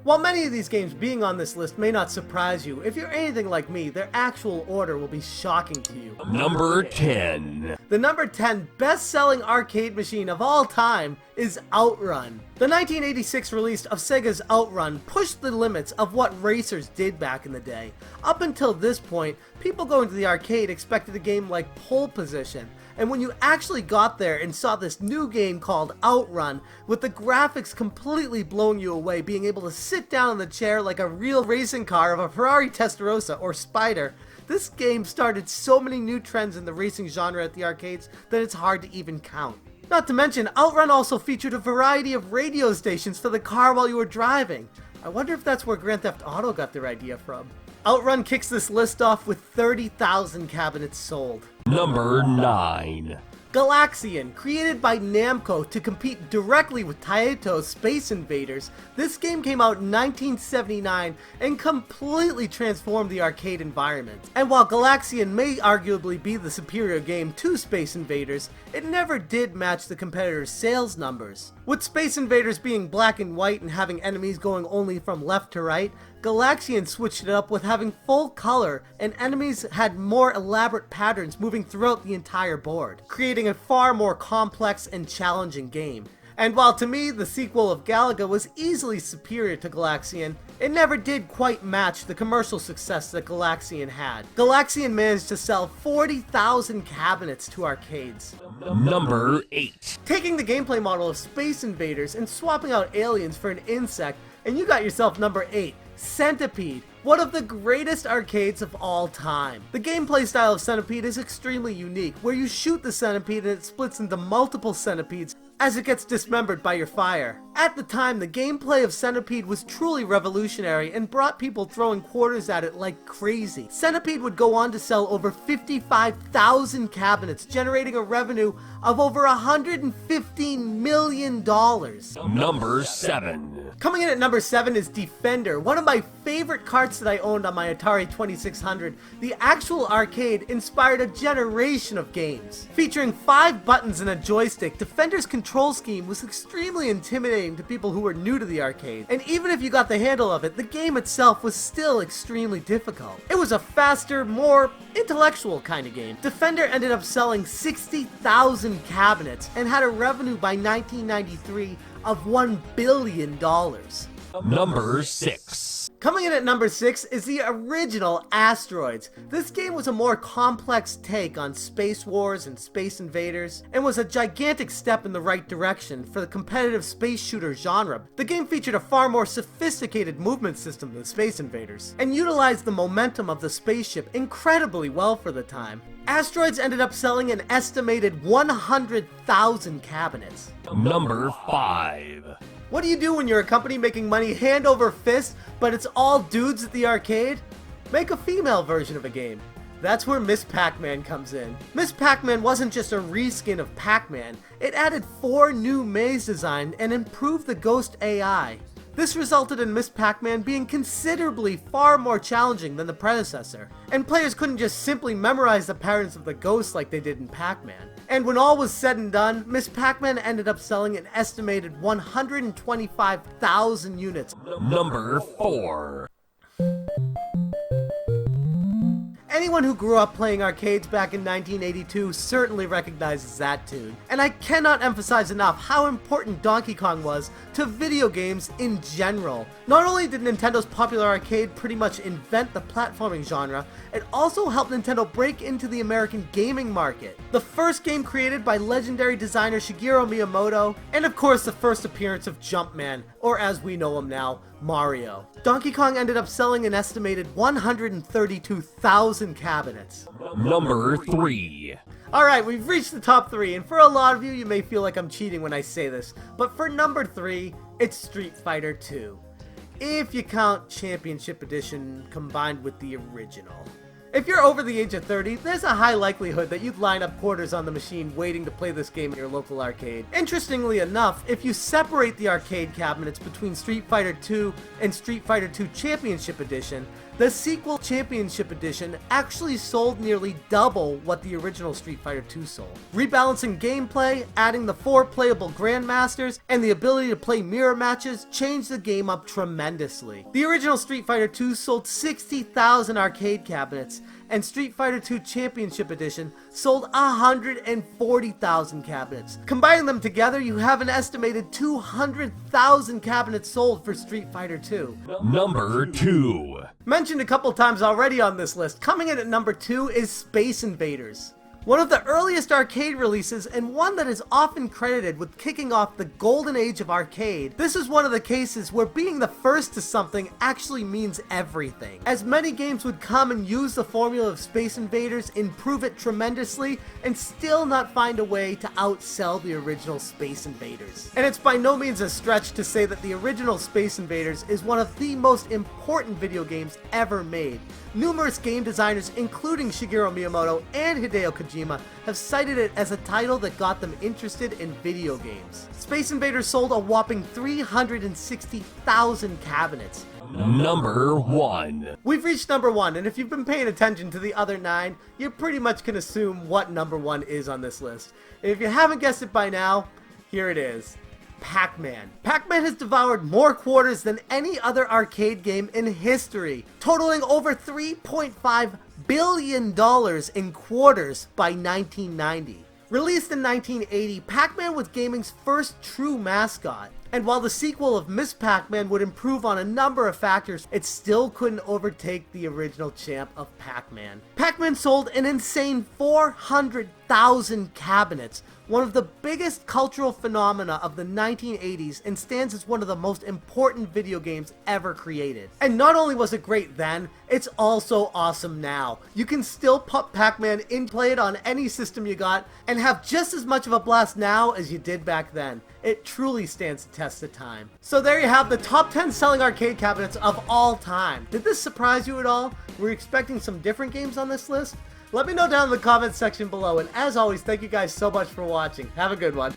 While many of these games being on this list may not surprise you, if you're anything like me, their actual order will be shocking to you. Number 10. The number 10 best-selling arcade machine of all time is Outrun. The 1986 release of Sega's Outrun pushed the limits of what racers did back in the day. Up until this point, people going to the arcade expected a game like Pole Position, and when you actually got there and saw this new game called Outrun, with the graphics completely blowing you away, being able to sit down in the chair like a real racing car of a Ferrari Testarossa or Spider, this game started so many new trends in the racing genre at the arcades that it's hard to even count. Not to mention, Outrun also featured a variety of radio stations for the car while you were driving. I wonder if that's where Grand Theft Auto got their idea from. Outrun kicks this list off with 30,000 cabinets sold. Number 9. Galaxian, created by Namco to compete directly with Taito's Space Invaders, this game came out in 1979 and completely transformed the arcade environment. And while Galaxian may arguably be the superior game to Space Invaders, it never did match the competitor's sales numbers. With Space Invaders being black and white and having enemies going only from left to right, Galaxian switched it up with having full color, and enemies had more elaborate patterns moving throughout the entire board, creating a far more complex and challenging game. And while to me the sequel of Galaga was easily superior to Galaxian, it never did quite match the commercial success that Galaxian had. Galaxian managed to sell 40,000 cabinets to arcades. Number 8. Taking the gameplay model of Space Invaders and swapping out aliens for an insect, and you got yourself number 8. Centipede, one of the greatest arcades of all time. The gameplay style of Centipede is extremely unique, where you shoot the centipede and it splits into multiple centipedes as it gets dismembered by your fire. At the time, the gameplay of Centipede was truly revolutionary and brought people throwing quarters at it like crazy. Centipede would go on to sell over 55,000 cabinets, generating a revenue of over $115 million. Number 7. Coming in at number 7 is Defender, one of my favorite carts that I owned on my Atari 2600. The actual arcade inspired a generation of games. Featuring 5 buttons and a joystick, Defender's control scheme was extremely intimidating to people who were new to the arcade. And even if you got the handle of it, the game itself was still extremely difficult. It was a faster, more intellectual kind of game. Defender ended up selling 60,000 cabinets and had a revenue by 1993 of $1 billion. Number 6. Coming in at number 6 is the original Asteroids. This game was a more complex take on Space Wars and Space Invaders, and was a gigantic step in the right direction for the competitive space shooter genre. The game featured a far more sophisticated movement system than Space Invaders, and utilized the momentum of the spaceship incredibly well for the time. Asteroids ended up selling an estimated 100,000 cabinets. Number 5. What do you do when you're a company making money hand over fist, but it's all dudes at the arcade? Make a female version of a game. That's where Miss Pac-Man comes in. Miss Pac-Man wasn't just a reskin of Pac-Man, it added 4 new maze designs and improved the Ghost AI. This resulted in Miss Pac-Man being considerably far more challenging than the predecessor, and players couldn't just simply memorize the patterns of the ghosts like they did in Pac-Man. And when all was said and done, Miss Pac-Man ended up selling an estimated 125,000 units. Number 4. Anyone who grew up playing arcades back in 1982 certainly recognizes that tune. And I cannot emphasize enough how important Donkey Kong was to video games in general. Not only did Nintendo's popular arcade pretty much invent the platforming genre, it also helped Nintendo break into the American gaming market. The first game created by legendary designer Shigeru Miyamoto, and of course the first appearance of Jumpman, or as we know him now, Mario. Donkey Kong ended up selling an estimated 132,000 cabinets. Number 3. Alright, we've reached the top 3, and for a lot of you, you may feel like I'm cheating when I say this, but for number 3, it's Street Fighter 2. If you count Championship Edition combined with the original. If you're over the age of 30, there's a high likelihood that you'd line up quarters on the machine waiting to play this game at your local arcade. Interestingly enough, if you separate the arcade cabinets between Street Fighter 2 and Street Fighter 2 Championship Edition, The sequel Championship Edition actually sold nearly double what the original Street Fighter II sold. Rebalancing gameplay, adding the 4 playable Grandmasters, and the ability to play mirror matches changed the game up tremendously. The original Street Fighter II sold 60,000 arcade cabinets, and Street Fighter II Championship Edition sold 140,000 cabinets. Combining them together, you have an estimated 200,000 cabinets sold for Street Fighter II. Number 2. Mentioned a couple times already on this list, coming in at number 2 is Space Invaders. One of the earliest arcade releases, and one that is often credited with kicking off the golden age of arcade. This is one of the cases where being the first to something actually means everything, as many games would come and use the formula of Space Invaders, improve it tremendously, and still not find a way to outsell the original Space Invaders. And it's by no means a stretch to say that the original Space Invaders is one of the most important video games ever made. Numerous game designers, including Shigeru Miyamoto and Hideo Kojima, have cited it as a title that got them interested in video games. Space Invaders sold a whopping 360,000 cabinets. Number 1. We've reached number 1, and if you've been paying attention to the other 9, you pretty much can assume what number 1 is on this list. And if you haven't guessed it by now, here it is. Pac-Man. Pac-Man has devoured more quarters than any other arcade game in history, totaling over $3.5 billion in quarters by 1990. Released in 1980, Pac-Man was gaming's first true mascot. And while the sequel of Miss Pac-Man would improve on a number of factors, it still couldn't overtake the original champ of Pac-Man. Pac-Man sold an insane 400,000 cabinets, one of the biggest cultural phenomena of the 1980s, and stands as one of the most important video games ever created. And not only was it great then, it's also awesome now. You can still pop Pac-Man in, play it on any system you got, and have just as much of a blast now as you did back then. It truly stands the test of time. So there you have the top 10 selling arcade cabinets of all time. Did this surprise you at all? Were you expecting some different games on this list? Let me know down in the comments section below, and as always, thank you guys so much for watching. Have a good one.